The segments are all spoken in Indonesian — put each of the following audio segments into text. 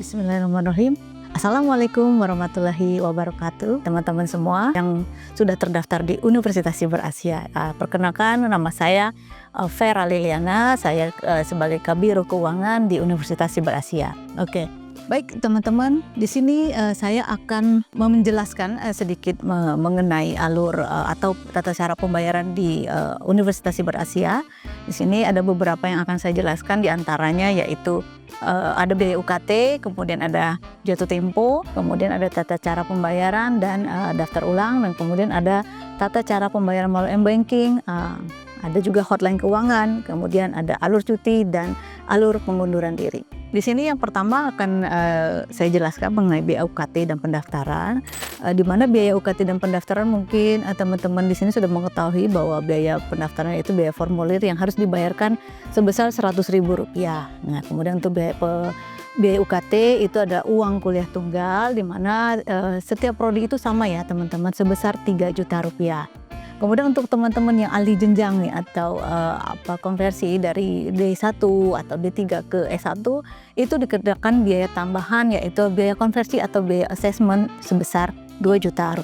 Bismillahirrahmanirrahim. Assalamualaikum warahmatullahi wabarakatuh, teman-teman semua yang sudah terdaftar di Universitas Siber Asia. Perkenalkan, nama saya Vera Liliana, saya sebagai Kabiro Keuangan di Universitas Siber Asia. Oke. Baik teman-teman, di sini saya akan menjelaskan sedikit mengenai alur atau tata cara pembayaran di Universitas Siber Asia. Di sini ada beberapa yang akan saya jelaskan, diantaranya yaitu ada biaya UKT, kemudian ada jatuh tempo, kemudian ada tata cara pembayaran dan daftar ulang, dan kemudian ada tata cara pembayaran melalui m-banking, ada juga hotline keuangan, kemudian ada alur cuti dan alur pengunduran diri. Di sini yang pertama akan saya jelaskan mengenai biaya UKT dan pendaftaran. Di mana biaya UKT dan pendaftaran mungkin teman-teman di sini sudah mengetahui bahwa biaya pendaftaran itu biaya formulir yang harus dibayarkan sebesar Rp100.000. Nah, kemudian untuk biaya UKT itu ada uang kuliah tunggal, di mana setiap prodi itu sama ya teman-teman, sebesar Rp3 juta. Kemudian untuk teman-teman yang ahli jenjang nih atau konversi dari D1 atau D3 ke S1 itu dikenakan biaya tambahan, yaitu biaya konversi atau biaya assessment sebesar Rp2 juta.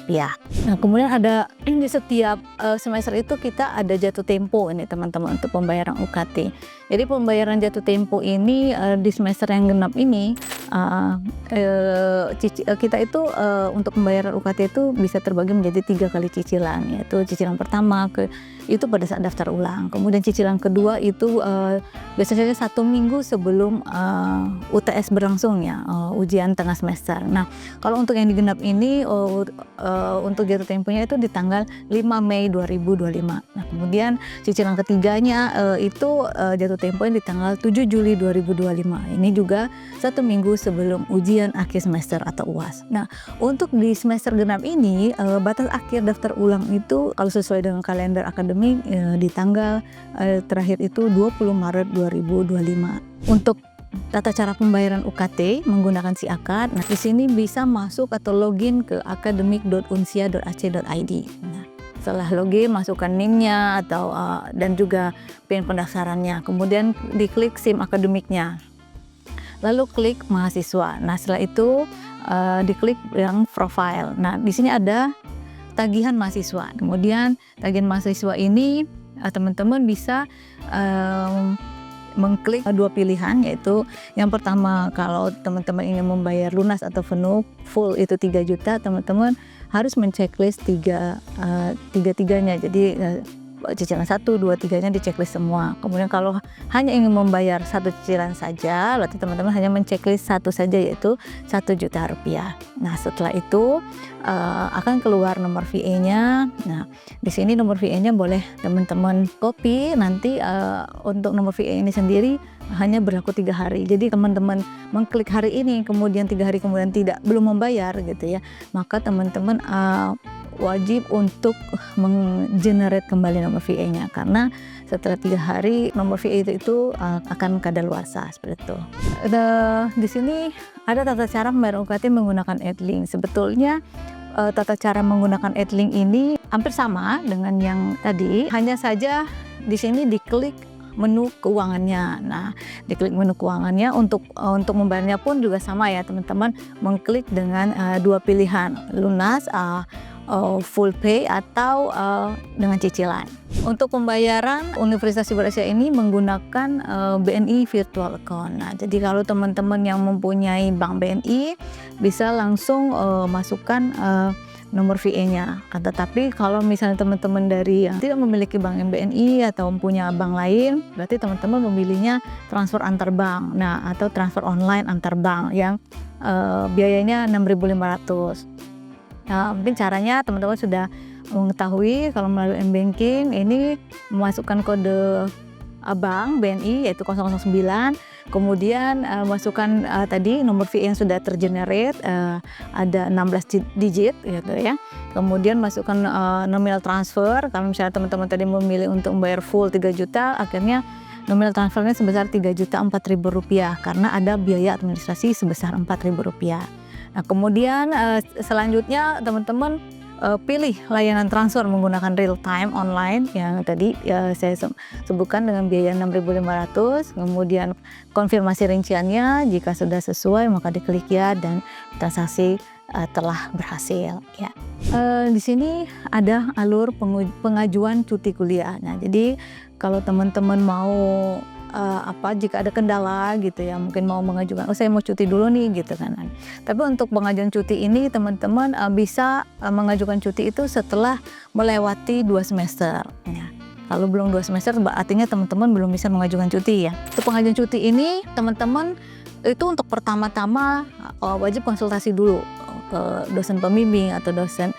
Nah, kemudian ada di setiap semester itu kita ada jatuh tempo ini teman-teman untuk pembayaran UKT. Jadi pembayaran jatuh tempo ini di semester yang genap ini kita itu untuk pembayaran UKT itu bisa terbagi menjadi 3 kali cicilan, yaitu cicilan pertama itu pada saat daftar ulang, kemudian cicilan kedua itu biasanya 1 minggu sebelum UTS berlangsung ya, ujian tengah semester. Nah, kalau untuk yang digenap ini untuk jatuh temponya itu di tanggal 5 Mei 2025. Nah, kemudian cicilan ketiganya itu jatuh temponya di tanggal 7 Juli 2025. Ini juga 1 minggu sebelum ujian akhir semester atau UAS. Nah, untuk di semester genap ini batas akhir daftar ulang itu kalau sesuai dengan kalender akademik di tanggal terakhir itu 20 Maret 2025. Untuk tata cara pembayaran UKT menggunakan SIAKAD. Nah, di sini bisa masuk atau login ke akademik.unsia.ac.id. Nah, setelah login, masukkan NIM-nya atau dan juga PIN pendaftarannya. Kemudian diklik SIM akademiknya. Lalu klik mahasiswa. Nah, setelah itu diklik yang profile. Nah, di sini ada tagihan mahasiswa. Kemudian tagihan mahasiswa ini teman-teman bisa mengklik 2 pilihan, yaitu yang pertama kalau teman-teman ingin membayar lunas atau full itu 3 juta, teman-teman harus menceklis tiga-tiganya. Jadi cicilan 1, 2, 3-nya diceklis semua. Kemudian kalau hanya ingin membayar 1 cicilan saja, berarti teman-teman hanya menceklis 1 saja, yaitu Rp1 juta. Nah, setelah itu akan keluar nomor VA-nya. Nah, di sini nomor VA-nya boleh teman-teman copy. Nanti untuk nomor VA ini sendiri hanya berlaku 3 hari. Jadi teman-teman mengklik hari ini, kemudian 3 hari kemudian belum membayar gitu ya, maka teman-teman wajib untuk menggenerate kembali nomor VA-nya, karena setelah 3 hari nomor VA itu akan kadaluarsa seperti itu. Di sini ada tata cara membayar UKT menggunakan Adlink. Sebetulnya tata cara menggunakan Adlink ini hampir sama dengan yang tadi, hanya saja di sini diklik menu keuangannya. Nah, diklik menu keuangannya untuk membayarnya pun juga sama ya teman-teman, mengklik dengan 2 pilihan, lunas, full pay atau dengan cicilan. Untuk pembayaran Universitas Siber Asia ini menggunakan BNI Virtual Account. Nah, jadi kalau teman-teman yang mempunyai bank BNI bisa langsung masukkan nomor VA-nya. Tetapi kalau misalnya teman-teman dari yang tidak memiliki bank BNI atau punya bank lain, berarti teman-teman memilihnya transfer antar bank. Nah, atau transfer online antar bank yang biayanya Rp6.500. Nah, mungkin caranya teman-teman sudah mengetahui kalau melalui m-banking ini memasukkan kode bank BNI yaitu 009, kemudian masukkan tadi nomor VA yang sudah tergenerate, ada 16 digit gitu ya. Kemudian masukkan nominal transfer. Kalau misalnya teman-teman tadi memilih untuk membayar full 3 juta, akhirnya nominal transfernya sebesar Rp3.004.000 karena ada biaya administrasi sebesar Rp4.000. Nah, kemudian selanjutnya teman-teman pilih layanan transfer menggunakan real time online yang tadi saya sebutkan dengan biaya 6.500, kemudian konfirmasi rinciannya, jika sudah sesuai maka diklik ya dan transaksi telah berhasil ya. Di sini ada alur pengajuan cuti kuliah. Nah, jadi kalau teman-teman mau jika ada kendala gitu ya, mungkin mau mengajukan, saya mau cuti dulu nih gitu kan. Tapi untuk pengajuan cuti ini teman-teman bisa mengajukan cuti itu setelah melewati 2 semester ya. Kalau belum 2 semester artinya teman-teman belum bisa mengajukan cuti ya. Untuk pengajuan cuti ini teman-teman itu untuk pertama-tama wajib konsultasi dulu ke dosen pembimbing atau dosen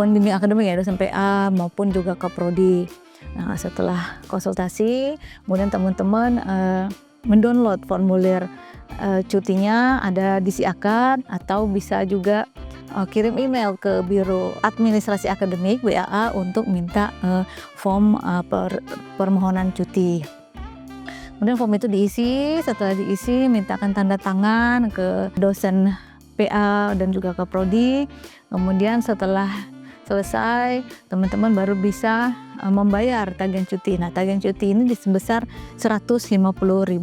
pembimbing akademik ya, dosen PA maupun juga ke prodi. Nah, setelah konsultasi, kemudian teman-teman mendownload formulir cutinya, ada di SIAKAD atau bisa juga kirim email ke Biro Administrasi Akademik BAA untuk minta form permohonan cuti. Kemudian form itu diisi, setelah diisi mintakan tanda tangan ke dosen PA dan juga ke prodi. Kemudian setelah selesai, teman-teman baru bisa membayar tagihan cuti. Nah, tagihan cuti ini sebesar Rp150.000.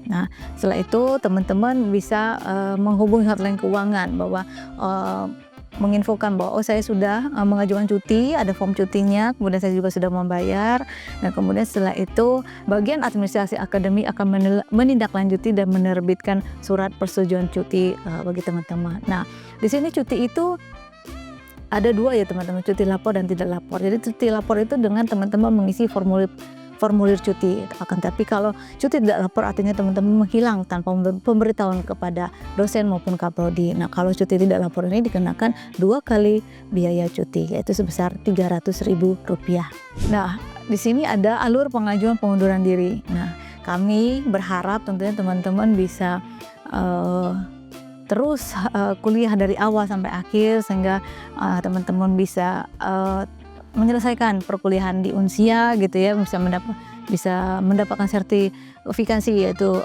Nah, setelah itu teman-teman bisa menghubungi hotline keuangan bahwa menginfokan bahwa saya sudah mengajukan cuti, ada form cutinya, kemudian saya juga sudah membayar. Dan kemudian setelah itu bagian administrasi akademik akan menindaklanjuti dan menerbitkan surat persetujuan cuti bagi teman-teman. Nah, di sini cuti itu ada 2 ya teman-teman, cuti lapor dan tidak lapor. Jadi cuti lapor itu dengan teman-teman mengisi formulir cuti. Akan tapi kalau cuti tidak lapor artinya teman-teman menghilang tanpa pemberitahuan kepada dosen maupun kaprodi. Nah, kalau cuti tidak lapor ini dikenakan 2 kali biaya cuti, yaitu sebesar Rp300.000. Nah, di sini ada alur pengajuan pengunduran diri. Nah, kami berharap tentunya teman-teman bisa terus kuliah dari awal sampai akhir sehingga teman-teman bisa menyelesaikan perkuliahan di Unsia gitu ya, bisa mendapatkan sertifikasi yaitu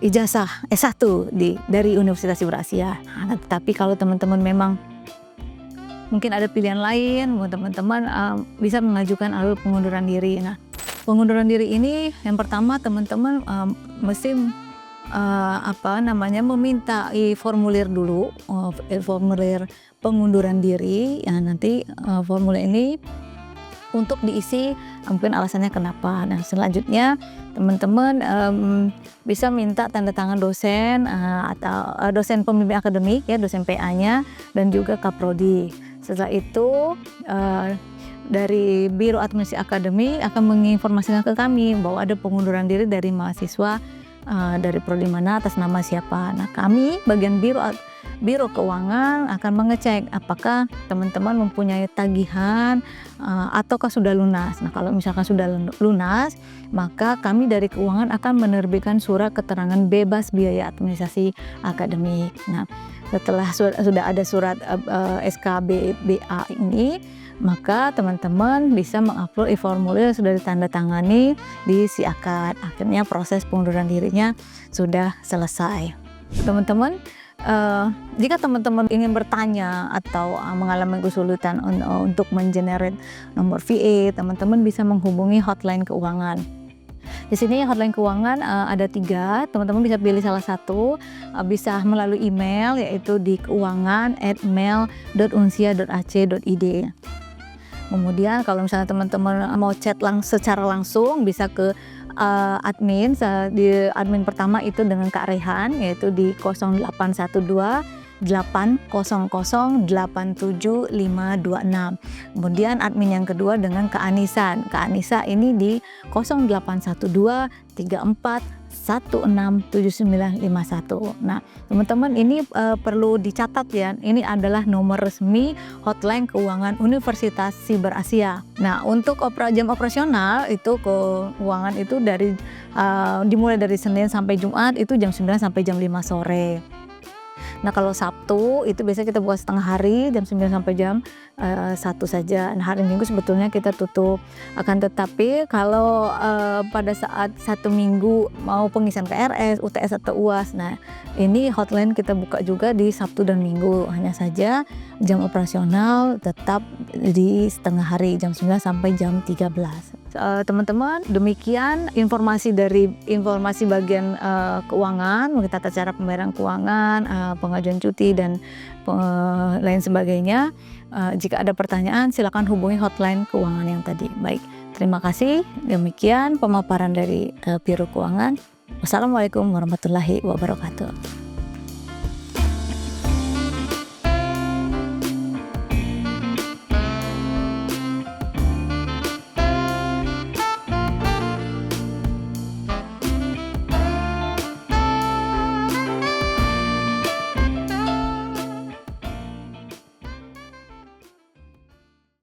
ijazah S1 dari Universitas Eurasia. Nah, tetapi kalau teman-teman memang mungkin ada pilihan lain, teman-teman bisa mengajukan alur pengunduran diri. Nah, pengunduran diri ini yang pertama teman-teman mesti meminta formulir dulu, formulir pengunduran diri. Nanti formulir ini untuk diisi mungkin alasannya kenapa. Nah, selanjutnya teman-teman bisa minta tanda tangan dosen atau dosen pembimbing akademik ya, dosen PA-nya dan juga kaprodi. Setelah itu dari Biro Administrasi Akademik akan menginformasikan ke kami bahwa ada pengunduran diri dari mahasiswa dari prodi mana atas nama siapa. Nah, kami bagian Biro Keuangan akan mengecek apakah teman-teman mempunyai tagihan ataukah sudah lunas. Nah, kalau misalkan sudah lunas, maka kami dari keuangan akan menerbitkan surat keterangan bebas biaya administrasi akademik. Nah, setelah sudah ada surat SKBBA ini, maka teman-teman bisa mengupload e-formulir yang sudah ditandatangani di SIAKAD. Akhirnya proses pengunduran dirinya sudah selesai. Teman-teman, jika teman-teman ingin bertanya atau mengalami kesulitan untuk mengenerate nomor VA, teman-teman bisa menghubungi hotline keuangan. Di sini hotline keuangan ada 3, teman-teman bisa pilih salah satu, bisa melalui email yaitu di keuangan@mail.unsia.ac.id. Kemudian kalau misalnya teman-teman mau chat secara langsung bisa ke admin, di admin pertama itu dengan Kak Rehan yaitu di 0812 800 87526. Kemudian admin yang kedua dengan Kak Anissa. Kak Anissa ini di 0812 34 167951. Nah, teman-teman ini perlu dicatat ya. Ini adalah nomor resmi hotline keuangan Universitas Siber Asia. Nah, untuk jam operasional itu keuangan itu dimulai dari Senin sampai Jumat itu jam 9 sampai jam 5 sore. Nah kalau Sabtu itu biasanya kita buka setengah hari jam 9 sampai jam 1 saja. Nah hari Minggu sebetulnya kita tutup. Akan tetapi kalau pada saat 1 minggu mau pengisian KRS, UTS atau UAS, nah ini hotline kita buka juga di Sabtu dan Minggu. Hanya saja jam operasional tetap di setengah hari jam 9 sampai jam 13. Teman-teman, demikian informasi bagian keuangan, tata cara pembayaran keuangan, pengajuan cuti dan lain sebagainya. Jika ada pertanyaan silakan hubungi hotline keuangan yang tadi. Baik, terima kasih. Demikian pemaparan dari Biro Keuangan. Wassalamualaikum warahmatullahi wabarakatuh.